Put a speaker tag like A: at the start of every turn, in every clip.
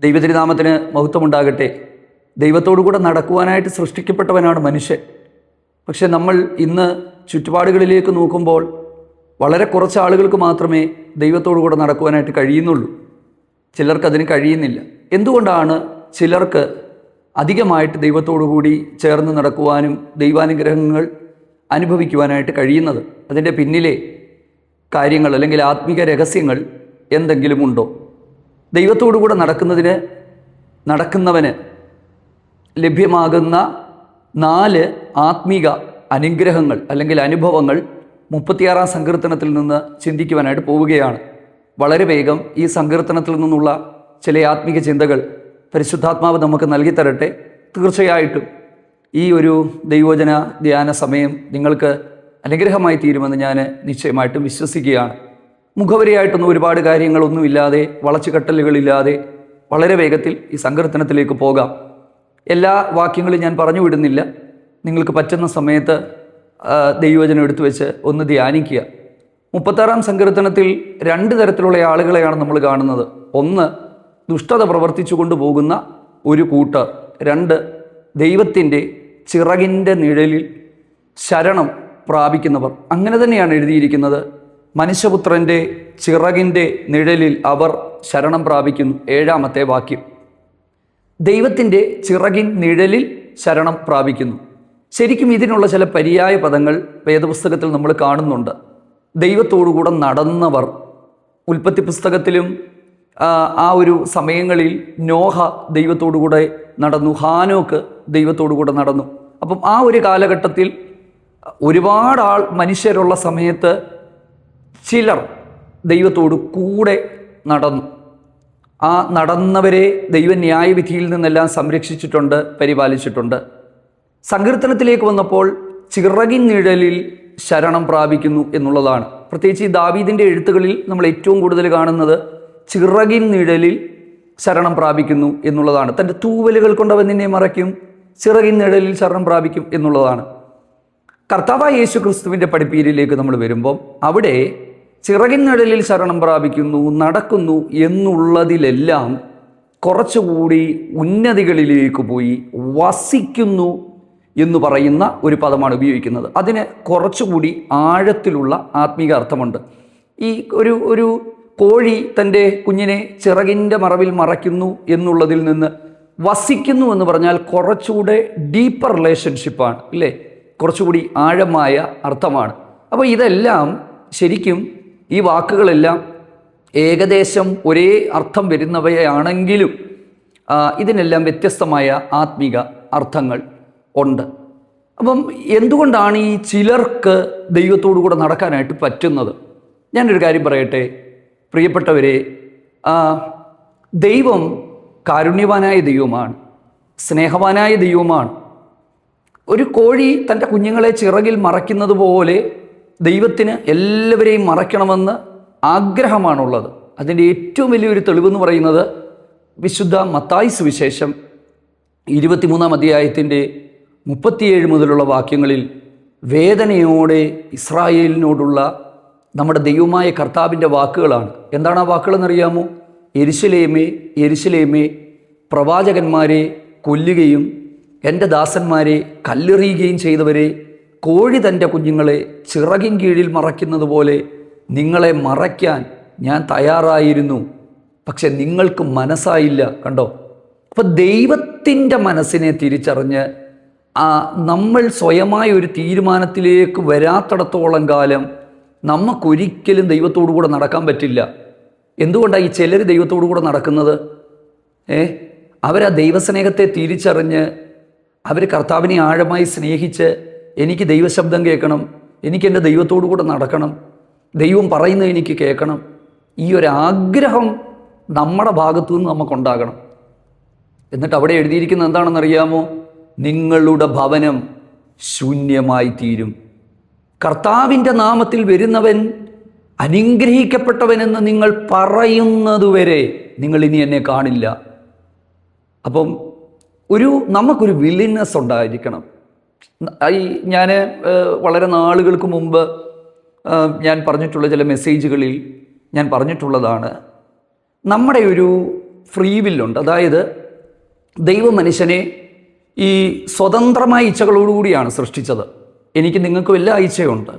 A: ദൈവതിരുനാമത്തിന് മഹത്വമുണ്ടാകട്ടെ. ദൈവത്തോടു കൂടെ നടക്കുവാനായിട്ട് സൃഷ്ടിക്കപ്പെട്ടവനാണ് മനുഷ്യൻ. പക്ഷെ നമ്മൾ ഇന്ന് ചുറ്റുപാടുകളിലേക്ക് നോക്കുമ്പോൾ വളരെ കുറച്ച് ആളുകൾക്ക് മാത്രമേ ദൈവത്തോടു കൂടെ നടക്കുവാനായിട്ട് കഴിയുന്നുള്ളൂ. ചിലർക്കതിന് കഴിയുന്നില്ല. എന്തുകൊണ്ടാണ് ചിലർക്ക് അധികമായിട്ട് ദൈവത്തോടു കൂടി ചേർന്ന് നടക്കുവാനും ദൈവാനുഗ്രഹങ്ങൾ അനുഭവിക്കുവാനായിട്ട് കഴിയുന്നത്? അതിൻ്റെ പിന്നിലെ കാര്യങ്ങൾ അല്ലെങ്കിൽ ആത്മീക രഹസ്യങ്ങൾ എന്തെങ്കിലും ഉണ്ടോ? ദൈവത്തോടു കൂടെ നടക്കുന്നവന് ലഭ്യമാകുന്ന 4 ആത്മീക അനുഗ്രഹങ്ങൾ അല്ലെങ്കിൽ അനുഭവങ്ങൾ 36-ാം സങ്കീർത്തനത്തിൽ നിന്ന് ചിന്തിക്കുവാനായിട്ട് പോവുകയാണ്. വളരെ വേഗം ഈ സങ്കീർത്തനത്തിൽ നിന്നുള്ള ചില ആത്മീക ചിന്തകൾ പരിശുദ്ധാത്മാവ് നമുക്ക് നൽകി തരട്ടെ. തീർച്ചയായിട്ടും ഈ ഒരു ദൈവവചന ധ്യാന സമയം നിങ്ങൾക്ക് അനുഗ്രഹമായി തീരുമെന്ന് ഞാൻ നിശ്ചയമായിട്ടും വിശ്വസിക്കുകയാണ്. മുഖവരിയായിട്ടൊന്നും ഒരുപാട് കാര്യങ്ങളൊന്നുമില്ലാതെ, വളച്ചുകെട്ടലുകളില്ലാതെ വളരെ വേഗത്തിൽ ഈ സങ്കീർത്തനത്തിലേക്ക് പോകാം. എല്ലാ വാക്യങ്ങളും ഞാൻ പറഞ്ഞു വിടുന്നില്ല. നിങ്ങൾക്ക് പറ്റുന്ന സമയത്ത് ദൈവവചനം എടുത്തു വെച്ച് ഒന്ന് ധ്യാനിക്കുക. 36-ാം സങ്കീർത്തനത്തിൽ 2 തരത്തിലുള്ള ആളുകളെയാണ് നമ്മൾ കാണുന്നത്. ഒന്ന്, ദുഷ്ടത പ്രവർത്തിച്ചു കൊണ്ടുപോകുന്ന ഒരു കൂട്ടർ. 2, ദൈവത്തിൻ്റെ ചിറകിൻ്റെ നിഴലിൽ ശരണം പ്രാപിക്കുന്നവർ. അങ്ങനെ തന്നെയാണ് എഴുതിയിരിക്കുന്നത്. മനുഷ്യപുത്രൻ്റെ ചിറകിൻ്റെ നിഴലിൽ അവർ ശരണം പ്രാപിക്കുന്നു. 7-ാമത്തെ വാക്യം, ദൈവത്തിൻ്റെ ചിറകിൻ നിഴലിൽ ശരണം പ്രാപിക്കുന്നു. ശരിക്കും ഇതിനുള്ള ചില പര്യായ പദങ്ങൾ വേദപുസ്തകത്തിൽ നമ്മൾ കാണുന്നുണ്ട്. ദൈവത്തോടുകൂടെ നടന്നവർ. ഉൽപ്പത്തി പുസ്തകത്തിലും ആ ഒരു സമയങ്ങളിൽ നോഹ ദൈവത്തോടുകൂടെ നടന്നു, ഹാനോക്ക് ദൈവത്തോടുകൂടെ നടന്നു. അപ്പം ആ ഒരു കാലഘട്ടത്തിൽ ഒരുപാട് മനുഷ്യരുള്ള സമയത്ത് ചിലർ ദൈവത്തോട് കൂടെ നടന്നു. ആ നടന്നവരെ ദൈവ ന്യായവിധിയിൽ നിന്നെല്ലാം സംരക്ഷിച്ചിട്ടുണ്ട്, പരിപാലിച്ചിട്ടുണ്ട്. സങ്കീർത്തനത്തിലേക്ക് വന്നപ്പോൾ ചിറകിൻ നിഴലിൽ ശരണം പ്രാപിക്കുന്നു എന്നുള്ളതാണ്. പ്രത്യേകിച്ച് ഈ ദാവീദിൻ്റെ എഴുത്തുകളിൽ നമ്മൾ ഏറ്റവും കൂടുതൽ കാണുന്നത് ചിറകിൻ നിഴലിൽ ശരണം പ്രാപിക്കുന്നു എന്നുള്ളതാണ്. തൻ്റെ തൂവലുകൾ കൊണ്ട് അവൻ നിന്നെ മറയ്ക്കും, ചിറകിൻ നിഴലിൽ ശരണം പ്രാപിക്കും എന്നുള്ളതാണ്. കർത്താവായ യേശു ക്രിസ്തുവിൻ്റെ പഠിപ്പീരിലേക്ക് നമ്മൾ വരുമ്പം അവിടെ ചിറകിൻ നിഴലിൽ ശരണം പ്രാപിക്കുന്നു, നടക്കുന്നു എന്നുള്ളതിലെല്ലാം കുറച്ചുകൂടി ഉന്നതികളിലേക്ക് പോയി വസിക്കുന്നു എന്ന് പറയുന്ന ഒരു പദമാണ് ഉപയോഗിക്കുന്നത്. അതിന് കുറച്ചുകൂടി ആഴത്തിലുള്ള ആത്മീക അർത്ഥമുണ്ട്. ഈ ഒരു കോഴി തൻ്റെ കുഞ്ഞിനെ ചിറകിൻ്റെ മറവിൽ മറയ്ക്കുന്നു എന്നുള്ളതിൽ നിന്ന് വസിക്കുന്നു എന്ന് പറഞ്ഞാൽ കുറച്ചുകൂടെ ഡീപ്പർ റിലേഷൻഷിപ്പാണ്, ഇല്ലേ? കുറച്ചുകൂടി ആഴമായ അർത്ഥമാണ്. അപ്പോൾ ഇതെല്ലാം ശരിക്കും ഈ വാക്കുകളെല്ലാം ഏകദേശം ഒരേ അർത്ഥം വരുന്നവയാണെങ്കിലും ഇതിനെല്ലാം വ്യത്യസ്തമായ ആത്മീക അർത്ഥങ്ങൾ ഉണ്ട്. അപ്പം എന്തുകൊണ്ടാണ് ഈ ചിലർക്ക് ദൈവത്തോടു കൂടെ നടക്കാനായിട്ട് പറ്റുന്നത്? ഞാനൊരു കാര്യം പറയട്ടെ പ്രിയപ്പെട്ടവരെ, ദൈവം കാരുണ്യവാനായ ദൈവമാണ്, സ്നേഹവാനായ ദൈവമാണ്. ഒരു കോഴി തൻ്റെ കുഞ്ഞുങ്ങളെ ചിറകിൽ മറയ്ക്കുന്നത് പോലെ ദൈവത്തിന് എല്ലാവരെയും മറയ്ക്കണമെന്ന് ആഗ്രഹമാണുള്ളത്. അതിൻ്റെ ഏറ്റവും വലിയൊരു തെളിവെന്ന് പറയുന്നത് വിശുദ്ധ മത്തായി സുവിശേഷം 23-ാം അധ്യായത്തിൻ്റെ 37 മുതലുള്ള വാക്യങ്ങളിൽ വേദനയോടെ ഇസ്രായേലിനോടുള്ള നമ്മുടെ ദൈവമായ കർത്താവിൻ്റെ വാക്കുകളാണ്. എന്താണ് ആ വാക്കുകളെന്നറിയാമോ? യെരുശലേമേ യെരുശലേമേ, പ്രവാചകന്മാരെ കൊല്ലുകയും എൻ്റെ ദാസന്മാരെ കല്ലെറിയുകയും ചെയ്തവരെ, കോഴി തൻ്റെ കുഞ്ഞുങ്ങളെ ചിറകിൻ കീഴിൽ മറയ്ക്കുന്നത് പോലെ നിങ്ങളെ മറയ്ക്കാൻ ഞാൻ തയ്യാറായിരുന്നു, പക്ഷെ നിങ്ങൾക്ക് മനസ്സായില്ല. കണ്ടോ? അപ്പം ദൈവത്തിൻ്റെ മനസ്സിനെ തിരിച്ചറിഞ്ഞ് നമ്മൾ സ്വയമായ ഒരു തീരുമാനത്തിലേക്ക് വരാത്തിടത്തോളം കാലം നമുക്കൊരിക്കലും ദൈവത്തോടു കൂടെ നടക്കാൻ പറ്റില്ല. എന്തുകൊണ്ടാണ് ഈ ചിലർ ദൈവത്തോടു കൂടെ നടക്കുന്നത്? അവരാ ദൈവസ്നേഹത്തെ തിരിച്ചറിഞ്ഞ് അവർ കർത്താവിനെ ആഴമായി സ്നേഹിച്ച് എനിക്ക് ദൈവശബ്ദം കേൾക്കണം, എനിക്ക് എൻ്റെ ദൈവത്തോടു കൂടെ നടക്കണം, ദൈവം പറയുന്നത് എനിക്ക് കേൾക്കണം, ഈ ഒരു ആഗ്രഹം നമ്മുടെ ഭാഗത്തു നിന്ന് നമുക്കുണ്ടാകണം. എന്നിട്ട് അവിടെ എഴുതിയിരിക്കുന്നത് എന്താണെന്നറിയാമോ? നിങ്ങളുടെ ഭവനം ശൂന്യമായി തീരും. കർത്താവിൻ്റെ നാമത്തിൽ വരുന്നവൻ അനുഗ്രഹിക്കപ്പെട്ടവനെന്ന് നിങ്ങൾ പറയുന്നതുവരെ നിങ്ങൾ ഇനി എന്നെ കാണില്ല. അപ്പം നമുക്കൊരു വില്ലിനെസ് ഉണ്ടായിരിക്കണം. ഞാൻ വളരെ നാളുകൾക്ക് മുമ്പ് ഞാൻ പറഞ്ഞിട്ടുള്ള ചില മെസ്സേജുകളിൽ ഞാൻ പറഞ്ഞിട്ടുള്ളതാണ്, നമ്മുടെ ഒരു ഫ്രീ വില്ലുണ്ട്. അതായത് ദൈവം മനുഷ്യനെ ഈ സ്വതന്ത്രമായ ഇച്ഛകളോടുകൂടിയാണ് സൃഷ്ടിച്ചത്. എനിക്ക് നിങ്ങൾക്കും എല്ലാ ഇച്ഛയുണ്ട്.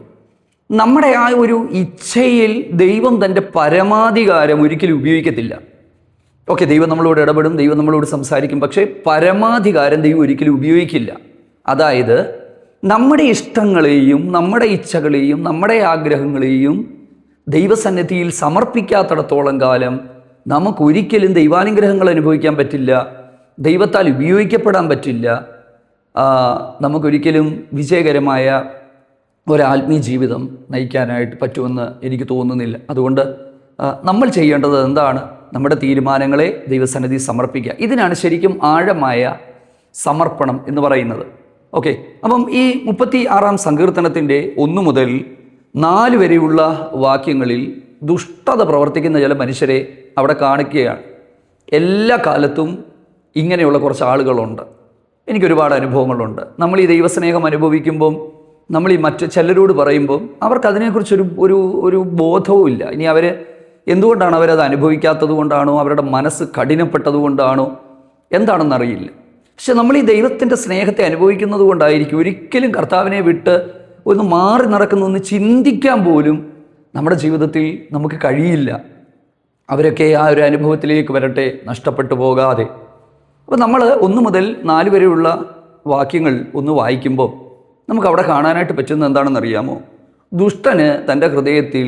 A: നമ്മുടെ ആ ഒരു ഇച്ഛയിൽ ദൈവം തൻ്റെ പരമാധികാരം ഒരിക്കലും ഉപയോഗിക്കത്തില്ല. ഓക്കെ, ദൈവം നമ്മളോട് ഇടപെടും, ദൈവം നമ്മളോട് സംസാരിക്കും, പക്ഷേ പരമാധികാരം ദൈവം ഒരിക്കലും ഉപയോഗിക്കില്ല. അതായത് നമ്മുടെ ഇഷ്ടങ്ങളെയും നമ്മുടെ ഇച്ഛകളെയും നമ്മുടെ ആഗ്രഹങ്ങളെയും ദൈവസന്നിധിയിൽ സമർപ്പിക്കാത്തിടത്തോളം കാലം നമുക്കൊരിക്കലും ദൈവാനുഗ്രഹങ്ങൾ അനുഭവിക്കാൻ പറ്റില്ല, ദൈവത്താൽ ഉപയോഗിക്കപ്പെടാൻ പറ്റില്ല, നമുക്കൊരിക്കലും വിജയകരമായ ഒരാത്മീയ ജീവിതം നയിക്കാനായിട്ട് പറ്റുമെന്ന് എനിക്ക് തോന്നുന്നില്ല. അതുകൊണ്ട് നമ്മൾ ചെയ്യേണ്ടത് എന്താണ്? നമ്മുടെ തീരുമാനങ്ങളെ ദൈവസന്നിധി സമർപ്പിക്കുക. ഇതിനാണ് ശരിക്കും ആഴമായ സമർപ്പണം എന്ന് പറയുന്നത്. ഓക്കെ, അപ്പം ഈ 36-ാം സങ്കീർത്തനത്തിൻ്റെ 1 മുതൽ 4 വരെയുള്ള വാക്യങ്ങളിൽ ദുഷ്ടത പ്രവർത്തിക്കുന്ന ചില മനുഷ്യരെ അവിടെ കാണിക്കുകയാണ്. എല്ലാ കാലത്തും ഇങ്ങനെയുള്ള കുറച്ച് ആളുകളുണ്ട്. എനിക്കൊരുപാട് അനുഭവങ്ങളുണ്ട്. നമ്മൾ ഈ ദൈവസ്നേഹം അനുഭവിക്കുമ്പം നമ്മൾ ഈ മറ്റ് ചിലരോട് പറയുമ്പം അവർക്ക് അതിനെക്കുറിച്ചൊരു ഒരു ഒരു ബോധവും ഇല്ല. ഇനി അവർ എന്തുകൊണ്ടാണ് അവരത് അനുഭവിക്കാത്തത് കൊണ്ടാണോ, അവരുടെ മനസ്സ് കഠിനപ്പെട്ടത് കൊണ്ടാണോ, എന്താണെന്നറിയില്ല. പക്ഷെ നമ്മൾ ഈ ദൈവത്തിൻ്റെ സ്നേഹത്തെ അനുഭവിക്കുന്നത് കൊണ്ടായിരിക്കും ഒരിക്കലും കർത്താവിനെ വിട്ട് ഒന്ന് മാറി നടക്കുന്നതെന്ന് ചിന്തിക്കാൻ പോലും നമ്മുടെ ജീവിതത്തിൽ നമുക്ക് കഴിയില്ല. അവരൊക്കെ ആ ഒരു അനുഭവത്തിലേക്ക് വരട്ടെ, നഷ്ടപ്പെട്ടു പോകാതെ. അപ്പോൾ നമ്മൾ 1 മുതൽ 4 വരെയുള്ള വാക്യങ്ങൾ ഒന്ന് വായിക്കുമ്പോൾ നമുക്കവിടെ കാണാനായിട്ട് പറ്റുന്നത് എന്താണെന്നറിയാമോ? ദുഷ്ടന് തൻ്റെ ഹൃദയത്തിൽ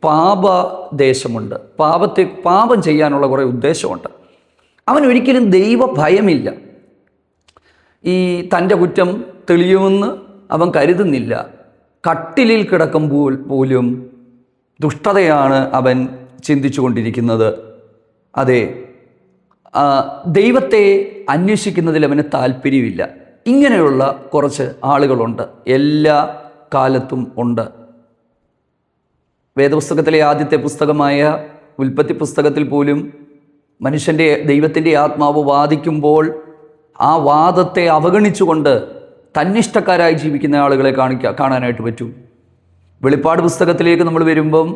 A: പാപദേശമുണ്ട്. പാപം ചെയ്യാനുള്ള കുറേ ഉദ്ദേശമുണ്ട്. അവനൊരിക്കലും ദൈവഭയമില്ല. ഈ തൻ്റെ കുറ്റം തെളിയുമെന്ന് അവൻ കരുതുന്നില്ല. കട്ടിലിൽ കിടക്കുമ്പോൾ പോലും ദുഷ്ടതയാണ് അവൻ ചിന്തിച്ചു കൊണ്ടിരിക്കുന്നത്. അതെ, ദൈവത്തെ അന്വേഷിക്കുന്നതിൽ അവന് താല്പര്യമില്ല. ഇങ്ങനെയുള്ള കുറച്ച് ആളുകളുണ്ട്, എല്ലാ കാലത്തും ഉണ്ട്. വേദപുസ്തകത്തിലെ ആദ്യത്തെ പുസ്തകമായ ഉൽപ്പത്തി പുസ്തകത്തിൽ പോലും മനുഷ്യൻ്റെ ദൈവത്തിൻ്റെ ആത്മാവ് വാദിക്കുമ്പോൾ ആ വാദത്തെ അവഗണിച്ചുകൊണ്ട് തന്നിഷ്ടക്കാരായി ജീവിക്കുന്ന ആളുകളെ കാണാനായിട്ട് പറ്റും. വെളിപ്പാട് പുസ്തകത്തിലേക്ക് നമ്മൾ വരുമ്പം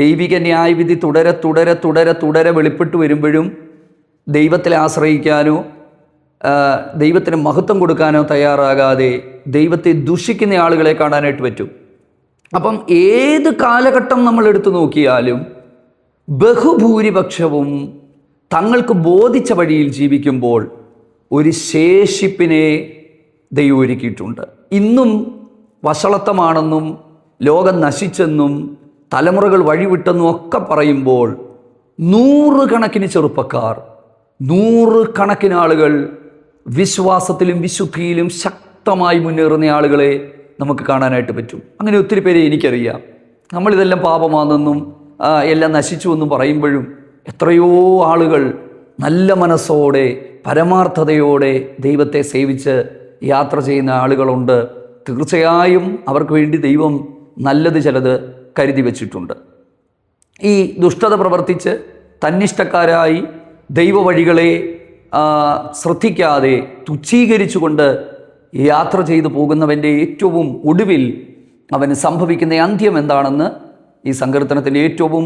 A: ദൈവിക ന്യായവിധി തുടരെ തുടരെ തുടരെ തുടരെ വെളിപ്പെട്ടു വരുമ്പോഴും ദൈവത്തിൽ ആശ്രയിക്കാനോ ദൈവത്തിന് മഹത്വം കൊടുക്കാനോ തയ്യാറാകാതെ ദൈവത്തെ ദുഷിക്കുന്ന ആളുകളെ കാണാനായിട്ട് പറ്റും. അപ്പം ഏത് കാലഘട്ടം നമ്മൾ എടുത്തു നോക്കിയാലും ബഹുഭൂരിപക്ഷവും തങ്ങൾക്ക് ബോധിച്ച വഴിയിൽ ജീവിക്കുമ്പോൾ ഒരു ശേഷിപ്പിനെ ദൈവം ഒരുക്കിയിട്ടുണ്ട്. ഇന്നും വഷളത്വമാണെന്നും ലോകം നശിച്ചെന്നും തലമുറകൾ വഴിവിട്ടെന്നും ഒക്കെ പറയുമ്പോൾ 100 കണക്കിന് ചെറുപ്പക്കാർ, 100 കണക്കിന് ആളുകൾ വിശ്വാസത്തിലും വിശുദ്ധിയിലും ശക്തമായി മുന്നേറുന്ന ആളുകളെ നമുക്ക് കാണാനായിട്ട് പറ്റും. അങ്ങനെ ഒത്തിരി പേരെ എനിക്കറിയാം. നമ്മളിതെല്ലാം പാപമാണെന്നും എല്ലാം നശിച്ചു എന്നും പറയുമ്പോഴും എത്രയോ ആളുകൾ നല്ല മനസ്സോടെ പരമാർത്ഥതയോടെ ദൈവത്തെ സേവിച്ച് യാത്ര ചെയ്യുന്ന ആളുകളുണ്ട്. തീർച്ചയായും അവർക്ക് വേണ്ടി ദൈവം നല്ലത് ചിലത് കരുതി വച്ചിട്ടുണ്ട്. ഈ ദുഷ്ടത പ്രവർത്തിച്ച് തന്നിഷ്ടക്കാരായി ദൈവവഴികളെ ശ്രദ്ധിക്കാതെ തുച്ഛീകരിച്ചുകൊണ്ട് യാത്ര ചെയ്തു പോകുന്നവൻ്റെ ഏറ്റവും ഒടുവിൽ അവന് സംഭവിക്കുന്ന അന്ത്യം എന്താണെന്ന് ഈ സങ്കീർത്തനത്തിൻ്റെ ഏറ്റവും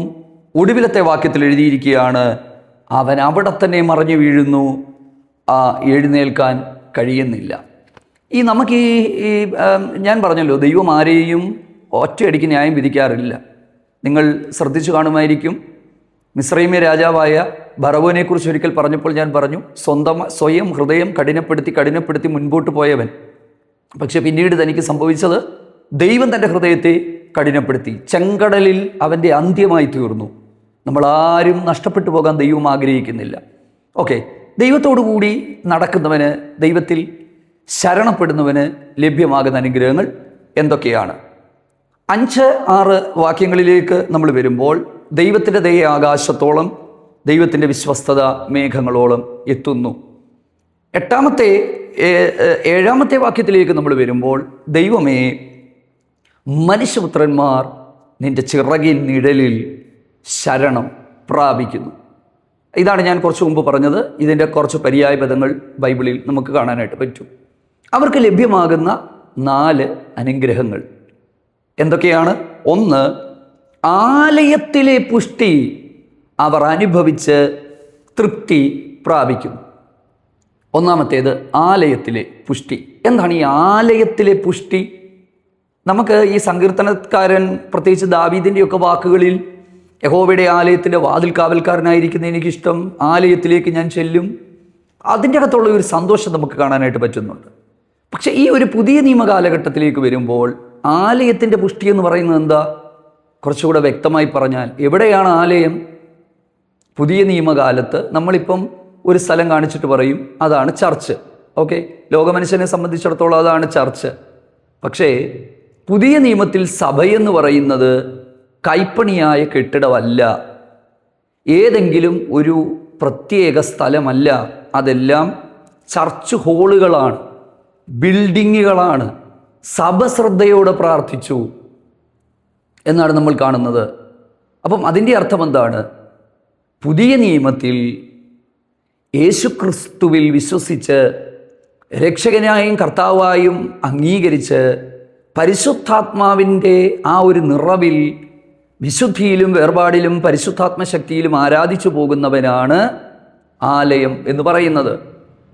A: ഒടുവിലത്തെ വാക്യത്തിൽ എഴുതിയിരിക്കുകയാണ്. അവൻ അവിടെ തന്നെ മറിഞ്ഞു വീഴുന്നു, എഴുന്നേൽക്കാൻ കഴിയുന്നില്ല. നമുക്ക് ഞാൻ പറഞ്ഞല്ലോ, ദൈവം ആരെയും ഒറ്റയടിക്ക് ന്യായം വിധിക്കാറില്ല. നിങ്ങൾ ശ്രദ്ധിച്ചു കാണുമായിരിക്കും, മിസ്രൈമ്യ രാജാവായ ഫറവോനെക്കുറിച്ച് ഒരിക്കൽ പറഞ്ഞപ്പോൾ ഞാൻ പറഞ്ഞു, സ്വയം ഹൃദയം കഠിനപ്പെടുത്തി മുൻപോട്ട് പോയവൻ. പക്ഷെ പിന്നീട് തനിക്ക് സംഭവിച്ചത് ദൈവം തൻ്റെ ഹൃദയത്തെ കഠിനപ്പെടുത്തി, ചെങ്കടലിൽ അവൻ്റെ അന്ത്യമായി തീർന്നു. നമ്മളാരും നഷ്ടപ്പെട്ടു പോകാൻ ദൈവം ആഗ്രഹിക്കുന്നില്ല. ഓക്കെ, ദൈവത്തോടു കൂടി നടക്കുന്നവന്, ദൈവത്തിൽ ശരണപ്പെടുന്നവന് ലഭ്യമാകുന്ന അനുഗ്രഹങ്ങൾ എന്തൊക്കെയാണ്? 5-6 വാക്യങ്ങളിലേക്ക് നമ്മൾ വരുമ്പോൾ ദൈവത്തിൻ്റെ ദയ ആകാശത്തോളം, ദൈവത്തിൻ്റെ വിശ്വസ്തത മേഘങ്ങളോളം എത്തുന്നു. 7-ാമത്തെ വാക്യത്തിലേക്ക് നമ്മൾ വരുമ്പോൾ, ദൈവമേ, മനുഷ്യപുത്രന്മാർ നിൻ്റെ ചിറകിൻ നിഴലിൽ ശരണം പ്രാപിക്കുന്നു. ഇതാണ് ഞാൻ കുറച്ച് മുമ്പ് പറഞ്ഞത്. ഇതിൻ്റെ കുറച്ച് പര്യായ പദങ്ങൾ ബൈബിളിൽ നമുക്ക് കാണാനായിട്ട് പറ്റും. അവർക്ക് ലഭ്യമാകുന്ന 4 അനുഗ്രഹങ്ങൾ എന്തൊക്കെയാണ്? 1, ആലയത്തിലെ പുഷ്ടി അവർ അനുഭവിച്ച് തൃപ്തി പ്രാപിക്കും. ഒന്നാമത്തേത് ആലയത്തിലെ പുഷ്ടി. എന്താണ് ഈ ആലയത്തിലെ പുഷ്ടി? നമുക്ക് ഈ സങ്കീർത്തനക്കാരൻ പ്രത്യേകിച്ച് ദാവീദിൻ്റെയൊക്കെ വാക്കുകളിൽ യഹോവയുടെ ആലയത്തിൻ്റെ വാതിൽ കാവൽക്കാരനായിരിക്കുന്ന എനിക്കിഷ്ടം, ആലയത്തിലേക്ക് ഞാൻ ചെല്ലും, അതിൻ്റെ അകത്തുള്ള ഒരു സന്തോഷം നമുക്ക് കാണാനായിട്ട് പറ്റുന്നുണ്ട്. പക്ഷേ ഈ ഒരു പുതിയ നിയമ കാലഘട്ടത്തിലേക്ക് വരുമ്പോൾ ആലയത്തിൻ്റെ പുഷ്ടി എന്ന് പറയുന്നത് എന്താ? കുറച്ചുകൂടെ വ്യക്തമായി പറഞ്ഞാൽ എവിടെയാണ് ആലയം? പുതിയ നിയമകാലത്ത് നമ്മളിപ്പം ഒരു സ്ഥലം കാണിച്ചിട്ട് പറയും അതാണ് ചർച്ച്. ഓക്കെ, ലോകമനുഷ്യനെ സംബന്ധിച്ചിടത്തോളം അതാണ് ചർച്ച്. പക്ഷേ പുതിയ നിയമത്തിൽ സഭയെന്ന് പറയുന്നത് കൈപ്പണിയായ കെട്ടിടമല്ല, ഏതെങ്കിലും ഒരു പ്രത്യേക സ്ഥലമല്ല. അതെല്ലാം ചർച്ച് ഹോളുകളാണ്, ബിൽഡിങ്ങുകളാണ്. സഭ ശ്രദ്ധയോടെ പ്രാർത്ഥിച്ചു എന്നാണ് നമ്മൾ കാണുന്നത്. അപ്പം അതിൻ്റെ അർത്ഥം എന്താണ്? പുതിയ നിയമത്തിൽ യേശുക്രിസ്തുവിൽ വിശ്വസിച്ച് രക്ഷകനായും കർത്താവായും അംഗീകരിച്ച് പരിശുദ്ധാത്മാവിൻ്റെ ആ ഒരു നിറവിൽ വിശുദ്ധിയിലും വേർപാടിലും പരിശുദ്ധാത്മശക്തിയിലും ആരാധിച്ചു പോകുന്നവനാണ് ആലയം എന്ന് പറയുന്നത്.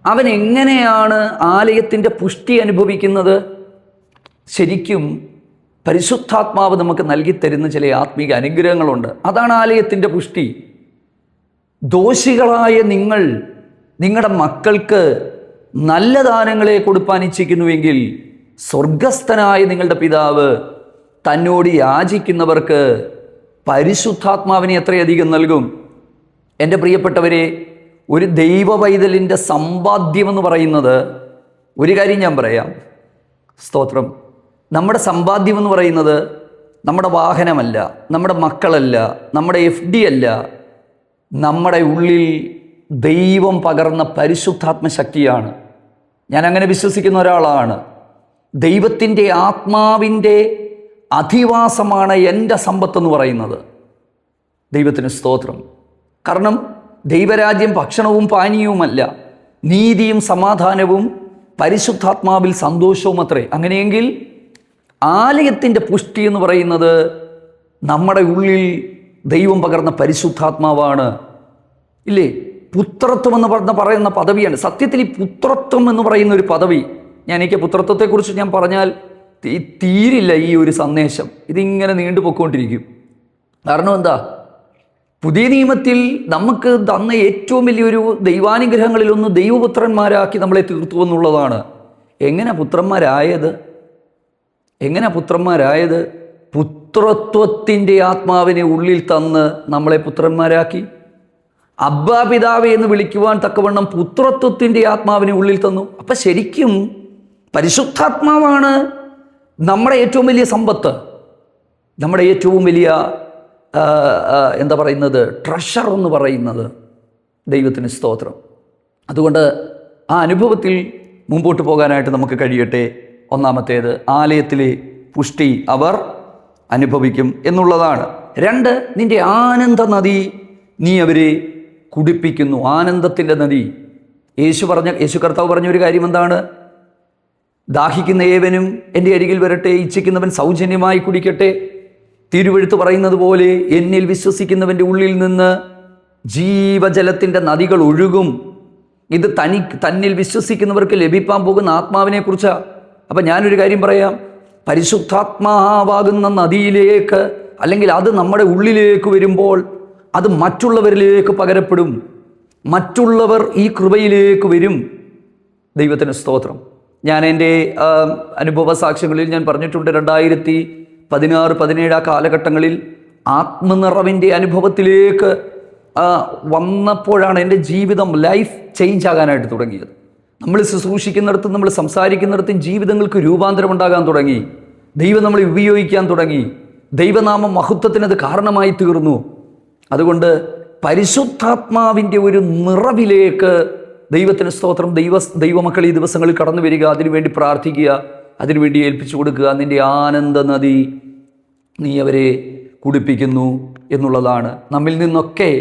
A: അവൻ എങ്ങനെയാണ് ആലയത്തിൻ്റെ പുഷ്ടി അനുഭവിക്കുന്നത്? ശരിക്കും പരിശുദ്ധാത്മാവ് നമുക്ക് നൽകിത്തരുന്ന ചില ആത്മീക അനുഗ്രഹങ്ങളുണ്ട്. അതാണ് ആലയത്തിൻ്റെ പുഷ്ടി. ദോഷികളായ നിങ്ങൾ നിങ്ങളുടെ മക്കൾക്ക് നല്ല ദാനങ്ങളെ കൊടുപ്പാൻ ഇച്ഛിക്കുന്നുവെങ്കിൽ സ്വർഗസ്ഥനായ നിങ്ങളുടെ പിതാവ് തന്നോട് യാചിക്കുന്നവർക്ക് പരിശുദ്ധാത്മാവിനെ എത്രയധികം നൽകും. എൻ്റെ പ്രിയപ്പെട്ടവരെ, ഒരു ദൈവ പൈതലിൻ്റെ സമ്പാദ്യമെന്ന് പറയുന്നത്, ഒരു കാര്യം ഞാൻ പറയാം, സ്തോത്രം, നമ്മുടെ സമ്പാദ്യമെന്ന് പറയുന്നത് നമ്മുടെ വാഹനമല്ല, നമ്മുടെ മക്കളല്ല, നമ്മുടെ FD അല്ല, നമ്മുടെ ഉള്ളിൽ ദൈവം പകർന്ന പരിശുദ്ധാത്മശക്തിയാണ്. ഞാൻ അങ്ങനെ വിശ്വസിക്കുന്ന ഒരാളാണ്. ദൈവത്തിൻ്റെ ആത്മാവിൻ്റെ അധിവാസമാണ് എൻ്റെ സമ്പത്തെന്ന് പറയുന്നത്. ദൈവത്തിന് സ്തോത്രം. കാരണം ദൈവരാജ്യം ഭക്ഷണവും പാനീയവുമല്ല, നീതിയും സമാധാനവും പരിശുദ്ധാത്മാവിൽ സന്തോഷവും അത്രേ. അങ്ങനെയെങ്കിൽ ആലയത്തിൻ്റെ പുഷ്ടി എന്ന് പറയുന്നത് നമ്മുടെ ഉള്ളിൽ ദൈവം പകർന്ന പരിശുദ്ധാത്മാവാണ്. ഇല്ലേ? പുത്രത്വം എന്ന് പറയുന്ന പദവിയാണ്. സത്യത്തിൽ ഈ പുത്രത്വം എന്ന് പറയുന്ന ഒരു പദവി, എനിക്ക് പുത്രത്വത്തെക്കുറിച്ച് ഞാൻ പറഞ്ഞാൽ തീരില്ല ഈ ഒരു സന്ദേശം. ഇതിങ്ങനെ നീണ്ടുപോയിക്കൊണ്ടിരിക്കും. കാരണം എന്താ? പുതിയ നിയമത്തിൽ നമുക്ക് തന്ന ഏറ്റവും വലിയൊരു ദൈവാനുഗ്രഹങ്ങളിലൊന്ന് ദൈവപുത്രന്മാരാക്കി നമ്മളെ തീർത്തു എന്നുള്ളതാണ്. എങ്ങനെ പുത്രന്മാരായത്? പുത്രത്വത്തിൻ്റെ ആത്മാവിനെ ഉള്ളിൽ തന്ന് നമ്മളെ പുത്രന്മാരാക്കി. അബ്ബാ പിതാവേ എന്ന് വിളിക്കുവാൻ തക്കവണ്ണം പുത്രത്വത്തിൻ്റെ ആത്മാവിനെ ഉള്ളിൽ തന്നു. അപ്പം ശരിക്കും പരിശുദ്ധാത്മാവാണ് നമ്മുടെ ഏറ്റവും വലിയ സമ്പത്ത്, നമ്മുടെ ഏറ്റവും വലിയ ട്രഷർ എന്ന് പറയുന്നത്. ദൈവത്തിന് സ്തോത്രം. അതുകൊണ്ട് ആ അനുഭവത്തിൽ മുമ്പോട്ട് പോകാനായിട്ട് നമുക്ക് കഴിയട്ടെ. ഒന്നാമത്തേത്, ആലയത്തിലെ പുഷ്ടി അവർ അനുഭവിക്കും എന്നുള്ളതാണ്. 2, നിന്റെ ആനന്ദ നദി നീ അവരെ കുടിപ്പിക്കുന്നു. ആനന്ദത്തിൻ്റെ നദി. യേശു കർത്താവ് പറഞ്ഞൊരു കാര്യം എന്താണ്? ദാഹിക്കുന്ന ഏവനും എൻ്റെ അരികിൽ വരട്ടെ, ഇച്ഛിക്കുന്നവൻ സൗജന്യമായി കുടിക്കട്ടെ. തിരുവെഴുത്ത് പറയുന്നത് പോലെ എന്നിൽ വിശ്വസിക്കുന്നവൻ്റെ ഉള്ളിൽ നിന്ന് ജീവജലത്തിൻ്റെ നദികൾ ഒഴുകും. ഇത് തന്നിൽ വിശ്വസിക്കുന്നവർക്ക് ലഭിക്കാൻ പോകുന്ന ആത്മാവിനെ കുറിച്ചാണ്. അപ്പം ഞാനൊരു കാര്യം പറയാം, പരിശുദ്ധാത്മാവാകുന്ന നദിയിലേക്ക്, അല്ലെങ്കിൽ അത് നമ്മുടെ ഉള്ളിലേക്ക് വരുമ്പോൾ അത് മറ്റുള്ളവരിലേക്ക് പകരപ്പെടും. മറ്റുള്ളവർ ഈ കൃപയിലേക്ക് വരും. ദൈവത്തിന് സ്തോത്രം. ഞാൻ എൻ്റെ അനുഭവ സാക്ഷ്യങ്ങളിൽ ഞാൻ പറഞ്ഞിട്ടുണ്ട്, 2016-17 കാലഘട്ടങ്ങളിൽ ആത്മനിറവിൻ്റെ അനുഭവത്തിലേക്ക് വന്നപ്പോഴാണ് എൻ്റെ ജീവിതം, ലൈഫ് ചേഞ്ച് ആകാനായിട്ട് തുടങ്ങിയത്. നമ്മൾ ശുശ്രൂഷിക്കുന്നിടത്തും നമ്മൾ സംസാരിക്കുന്നിടത്തും ജീവിതങ്ങൾക്ക് രൂപാന്തരം ഉണ്ടാകാൻ തുടങ്ങി. ദൈവം നമ്മളെ ഉപയോഗിക്കാൻ തുടങ്ങി. ദൈവനാമ മഹത്വത്തിനത് കാരണമായി തീർന്നു. അതുകൊണ്ട് പരിശുദ്ധാത്മാവിൻ്റെ ഒരു നിറവിലേക്ക് ദൈവത്തിന് സ്തോത്രം, ദൈവമക്കൾ ഈ ദിവസങ്ങളിൽ കടന്നു വരിക, അതിനുവേണ്ടി പ്രാർത്ഥിക്കുക, അതിനുവേണ്ടി ഏൽപ്പിച്ചു കൊടുക്കുക. നിൻ്റെ ആനന്ദ നദി നീ അവരെ കുടിപ്പിക്കുന്നു എന്നുള്ളതാണ്. നമ്മിൽ നിന്നൊക്കെ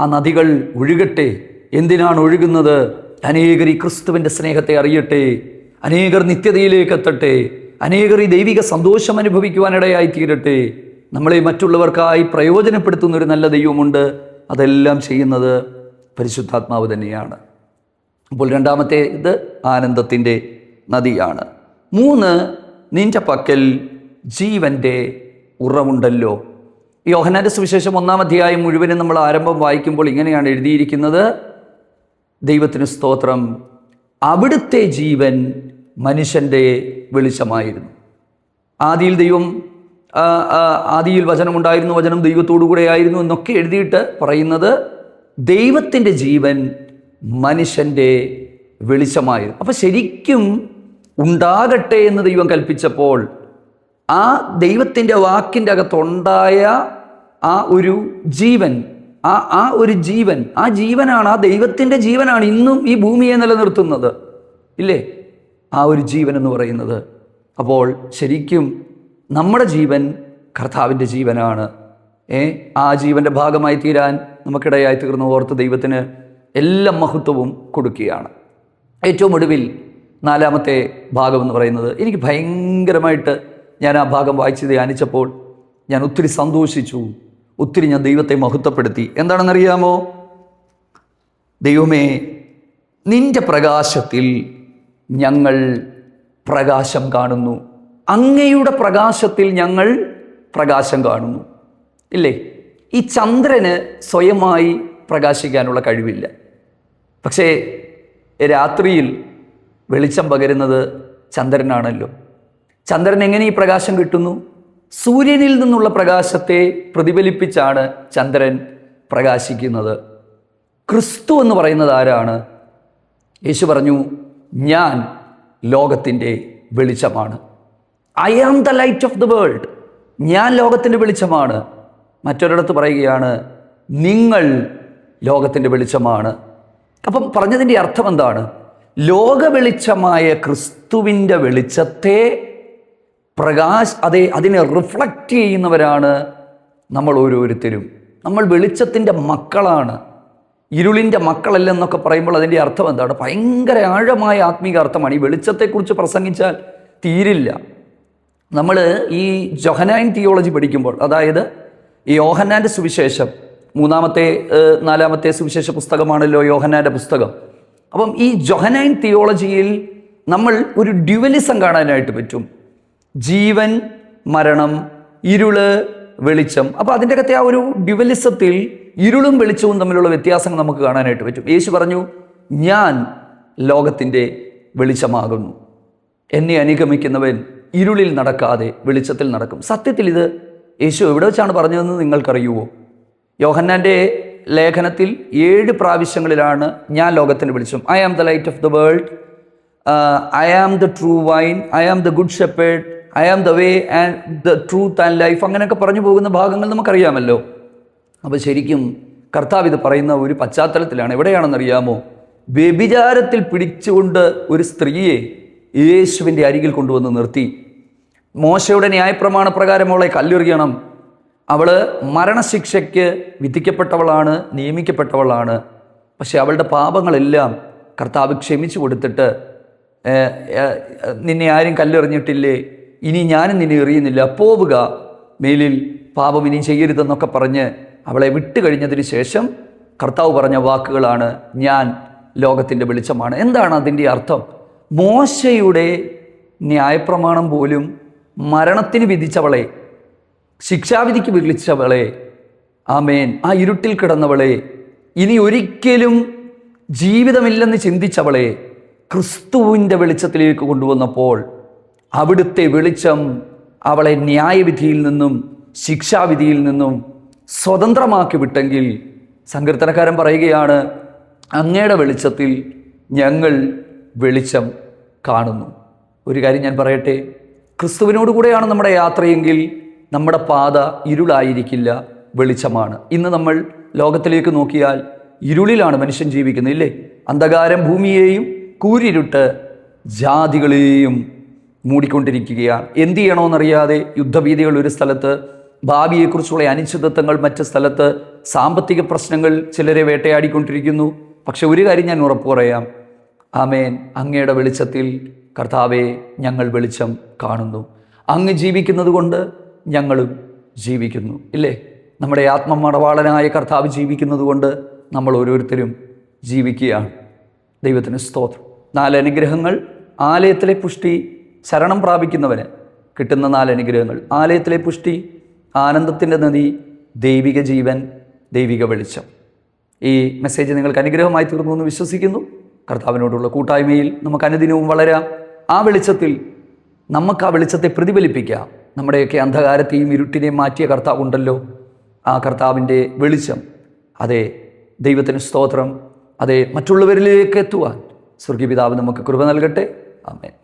A: ആ നദികൾ ഒഴുകട്ടെ. എന്തിനാണ് ഒഴുകുന്നത്? അനേകർ ഈ ക്രിസ്തുവിൻ്റെ സ്നേഹത്തെ അറിയട്ടെ, അനേകർ നിത്യതയിലേക്ക് എത്തട്ടെ, അനേകർ ഈ ദൈവിക സന്തോഷം അനുഭവിക്കുവാനിടയായി തീരട്ടെ. നമ്മളെ മറ്റുള്ളവർക്കായി പ്രയോജനപ്പെടുത്തുന്നൊരു നല്ല ദൈവമുണ്ട്. അതെല്ലാം ചെയ്യുന്നത് പരിശുദ്ധാത്മാവ് തന്നെയാണ്. അപ്പോൾ രണ്ടാമത്തേത് ആനന്ദത്തിൻ്റെ നദിയാണ്. 3, നിന്റെ പക്കൽ ജീവൻ്റെ ഉറവുണ്ടല്ലോ. യോഹന്നാന്റെ സുവിശേഷം 1-ാം അധ്യായം മുഴുവനും നമ്മൾ ആരംഭം വായിക്കുമ്പോൾ ഇങ്ങനെയാണ് എഴുതിയിരിക്കുന്നത്: ദൈവത്തിന് സ്തോത്രം, അവിടുത്തെ ജീവൻ മനുഷ്യൻ്റെ വെളിച്ചമായിരുന്നു. ആദിയിൽ വചനമുണ്ടായിരുന്നു, വചനം ദൈവത്തോടു കൂടെ ആയിരുന്നു എന്നൊക്കെ എഴുതിയിട്ട് പറയുന്നത് ദൈവത്തിൻ്റെ ജീവൻ മനുഷ്യൻ്റെ വെളിച്ചമായിരുന്നു. അപ്പം ശരിക്കും ഉണ്ടാകട്ടെ എന്ന് ദൈവം കൽപ്പിച്ചപ്പോൾ ആ ദൈവത്തിൻ്റെ വാക്കിൻ്റെ അകത്തുണ്ടായ ആ ഒരു ജീവൻ, ആ ജീവനാണ്, ആ ദൈവത്തിൻ്റെ ജീവനാണ് ഇന്നും ഈ ഭൂമിയെ നിലനിർത്തുന്നത്, ഇല്ലേ? ആ ഒരു ജീവൻ എന്ന് പറയുന്നത്. അപ്പോൾ ശരിക്കും നമ്മുടെ ജീവൻ കർത്താവിൻ്റെ ജീവനാണ്. ആ ജീവൻ്റെ ഭാഗമായി തീരാൻ നമുക്കിടയായി തീർന്ന് ഓർത്ത് ദൈവത്തിന് എല്ലാ മഹത്വവും കൊടുക്കുകയാണ്. ഏറ്റവും ഒടുവിൽ 4-ാമത്തെ ഭാഗം എന്ന് പറയുന്നത്, എനിക്ക് ഭയങ്കരമായിട്ട് ഞാൻ ആ ഭാഗം വായിച്ച് ധ്യാനിച്ചപ്പോൾ ഞാൻ ഒത്തിരി സന്തോഷിച്ചു, ഒത്തിരി ഞാൻ ദൈവത്തെ മഹത്വപ്പെടുത്തി. എന്താണെന്നറിയാമോ? ദൈവമേ, നിന്റെ പ്രകാശത്തിൽ ഞങ്ങൾ പ്രകാശം കാണുന്നു. അങ്ങയുടെ പ്രകാശത്തിൽ ഞങ്ങൾ പ്രകാശം കാണുന്നു. ഇല്ലേ? ഈ ചന്ദ്രന് സ്വയമായി പ്രകാശിക്കാനുള്ള കഴിവില്ല. പക്ഷേ രാത്രിയിൽ വെളിച്ചം പകരുന്നത് ചന്ദ്രനാണല്ലോ. ചന്ദ്രൻ എങ്ങനെ ഈ പ്രകാശം കിട്ടുന്നു? സൂര്യനിൽ നിന്നുള്ള പ്രകാശത്തെ പ്രതിഫലിപ്പിച്ചാണ് ചന്ദ്രൻ പ്രകാശിക്കുന്നത്. ക്രിസ്തു എന്ന് പറയുന്നത് ആരാണ്? യേശു പറഞ്ഞു, ഞാൻ ലോകത്തിൻ്റെ വെളിച്ചമാണ്. I am the light of the world. ഞാൻ ലോകത്തിൻ്റെ വെളിച്ചമാണ്. മറ്റൊരിടത്ത് പറയുകയാണ്, നിങ്ങൾ ലോകത്തിൻ്റെ വെളിച്ചമാണ്. അപ്പം പറഞ്ഞതിൻ്റെ അർത്ഥം എന്താണ്? ലോക വെളിച്ചമായ ക്രിസ്തുവിൻ്റെ വെളിച്ചത്തെ അതിനെ റിഫ്ലക്റ്റ് ചെയ്യുന്നവരാണ് നമ്മൾ ഓരോരുത്തരും. നമ്മൾ വെളിച്ചത്തിൻ്റെ മക്കളാണ്, ഇരുളിൻ്റെ മക്കളല്ലെന്നൊക്കെ പറയുമ്പോൾ അതിൻ്റെ അർത്ഥം എന്താണ്? ഭയങ്കര ആഴമായ ആത്മീക അർത്ഥമാണ്. ഈ വെളിച്ചത്തെക്കുറിച്ച് പ്രസംഗിച്ചാൽ തീരില്ല. നമ്മൾ ഈ ജൊഹന്നാൻ തിയോളജി പഠിക്കുമ്പോൾ, അതായത് ഈ യോഹന്നാൻ്റെ സുവിശേഷം 4-ാമത്തെ സുവിശേഷ പുസ്തകമാണല്ലോ യോഹന്നാൻ്റെ പുസ്തകം. അപ്പം ഈ ജൊഹന്നാൻ തിയോളജിയിൽ നമ്മൾ ഒരു ഡ്യുവലിസം കാണാനായിട്ട് പറ്റും. ജീവൻ, മരണം, ഇരുള്, വെളിച്ചം. അപ്പോൾ അതിൻ്റെ അകത്തെ ആ ഒരു ഡ്യുവലിസത്തിൽ ഇരുളും വെളിച്ചവും തമ്മിലുള്ള വ്യത്യാസങ്ങൾ നമുക്ക് കാണാനായിട്ട് പറ്റും. യേശു പറഞ്ഞു, ഞാൻ ലോകത്തിൻ്റെ വെളിച്ചമാകുന്നു. എന്നെ അനുഗമിക്കുന്നവൻ ഇരുളിൽ നടക്കാതെ വെളിച്ചത്തിൽ നടക്കും. സത്യത്തിൽ ഇത് യേശു എവിടെ വെച്ചാണ് പറഞ്ഞതെന്ന് നിങ്ങൾക്കറിയുമോ? യോഹന്നാൻ്റെ ലേഖനത്തിൽ 7 പ്രാവശ്യങ്ങളിലാണ് ഞാൻ ലോകത്തിൻ്റെ വെളിച്ചം. I am the light of the world, I am the true vine, I am the good shepherd, I am the way and the truth and life, അങ്ങനെയൊക്കെ പറഞ്ഞു പോകുന്ന ഭാഗങ്ങൾ നമുക്കറിയാമല്ലോ. അപ്പോൾ ശരിക്കും കർത്താവ് ഇത് പറയുന്ന ഒരു പശ്ചാത്തലത്തിലാണ്. എവിടെയാണെന്നറിയാമോ? വ്യഭിചാരത്തിൽ പിടിച്ചുകൊണ്ട് ഒരു സ്ത്രീയെ യേശുവിൻ്റെ അരികിൽ കൊണ്ടുവന്ന് നിർത്തി. മോശയുടെ ന്യായപ്രമാണ പ്രകാരം അവളെ കല്ലെറിയണം. അവൾ മരണശിക്ഷയ്ക്ക് വിധിക്കപ്പെട്ടവളാണ്, നിയമിക്കപ്പെട്ടവളാണ്. പക്ഷെ അവളുടെ പാപങ്ങളെല്ലാം കർത്താവ് ക്ഷമിച്ചു കൊടുത്തിട്ട്, നിന്നെ ആരും കല്ലെറിഞ്ഞിട്ടില്ലേ, ഇനി ഞാനും നിന്നെ എറിയുന്നില്ല, പോവുക, മേലിൽ പാപം ഇനി ചെയ്യരുതെന്നൊക്കെ പറഞ്ഞ് അവളെ വിട്ടുകഴിഞ്ഞതിന് ശേഷം കർത്താവ് പറഞ്ഞ വാക്കുകളാണ്, ഞാൻ ലോകത്തിൻ്റെ വെളിച്ചമാണ്. എന്താണ് അതിൻ്റെ അർത്ഥം? മോശയുടെ ന്യായപ്രമാണം പോലും മരണത്തിന് വിധിച്ചവളെ, ശിക്ഷാവിധിക്ക് വിളിച്ചവളെ, ആമേൻ, ആ ഇരുട്ടിൽ കിടന്നവളെ, ഇനി ഒരിക്കലും ജീവിതമില്ലെന്ന് ചിന്തിച്ചവളെ ക്രിസ്തുവിൻ്റെ വെളിച്ചത്തിലേക്ക് കൊണ്ടുവന്നപ്പോൾ അവിടുത്തെ വെളിച്ചം അവളെ ന്യായവിധിയിൽ നിന്നും ശിക്ഷാവിധിയിൽ നിന്നും സ്വതന്ത്രമാക്കി വിട്ടെങ്കിൽ, സങ്കീർത്തനക്കാരൻ പറയുകയാണ്, അങ്ങയുടെ വെളിച്ചത്തിൽ ഞങ്ങൾ വെളിച്ചം കാണുന്നു. ഒരു കാര്യം ഞാൻ പറയട്ടെ, ക്രിസ്തുവിനോട് കൂടെയാണ് നമ്മുടെ യാത്രയെങ്കിൽ നമ്മുടെ പാത ഇരുളായിരിക്കില്ല, വെളിച്ചമാണ്. ഇന്ന് നമ്മൾ ലോകത്തിലേക്ക് നോക്കിയാൽ ഇരുളിലാണ് മനുഷ്യൻ ജീവിക്കുന്നത്, ഇല്ലേ? അന്ധകാരം ഭൂമിയെയും കൂരിരുട്ട് ജാതികളെയും മൂടിക്കൊണ്ടിരിക്കുകയാണ്. എന്തു ചെയ്യണമെന്നറിയാതെ യുദ്ധഭീതികൾ ഒരു സ്ഥലത്ത്, ഭാവിയെക്കുറിച്ചുള്ള അനിശ്ചിതത്വങ്ങൾ മറ്റ് സ്ഥലത്ത്, സാമ്പത്തിക പ്രശ്നങ്ങൾ ചിലരെ വേട്ടയാടിക്കൊണ്ടിരിക്കുന്നു. പക്ഷെ ഒരു കാര്യം ഞാൻ ഉറപ്പു പറയാം, ആമേൻ, അങ്ങയുടെ വെളിച്ചത്തിൽ കർത്താവെ ഞങ്ങൾ വെളിച്ചം കാണുന്നു. അങ്ങ് ജീവിക്കുന്നത് കൊണ്ട് ഞങ്ങളും ജീവിക്കുന്നു, ഇല്ലേ? നമ്മുടെ ആത്മമടവാളനായ കർത്താവ് ജീവിക്കുന്നത് കൊണ്ട് നമ്മൾ ഓരോരുത്തരും ജീവിക്കുകയാണ്. ദൈവത്തിന് സ്തോത്രം. 4 അനുഗ്രഹങ്ങൾ. ആലയത്തിലെ പുഷ്ടി, ശരണം പ്രാപിക്കുന്നവന് കിട്ടുന്ന 4 അനുഗ്രഹങ്ങൾ. ആലയത്തിലെ പുഷ്ടി, ആനന്ദത്തിൻ്റെ നദി, ദൈവിക ജീവൻ, ദൈവിക വെളിച്ചം. ഈ മെസ്സേജ് നിങ്ങൾക്ക് അനുഗ്രഹമായി തീർന്നു എന്ന് വിശ്വസിക്കുന്നു. കർത്താവിനോടുള്ള കൂട്ടായ്മയിൽ നമുക്ക് അനുദിനവും വളരാം. ആ വെളിച്ചത്തിൽ നമുക്ക് ആ വെളിച്ചത്തെ പ്രതിഫലിപ്പിക്കാം. നമ്മുടെയൊക്കെ അന്ധകാരത്തെയും ഇരുട്ടിനെയും മാറ്റിയ കർത്താവുണ്ടല്ലോ. ആ കർത്താവിൻ്റെ വെളിച്ചം, അതെ, ദൈവത്തിന് സ്തോത്രം, അതെ, മറ്റുള്ളവരിലേക്ക് എത്തുവാൻ സ്വർഗീയ പിതാവ് നമുക്ക് കൃപ നൽകട്ടെ. ആമേൻ.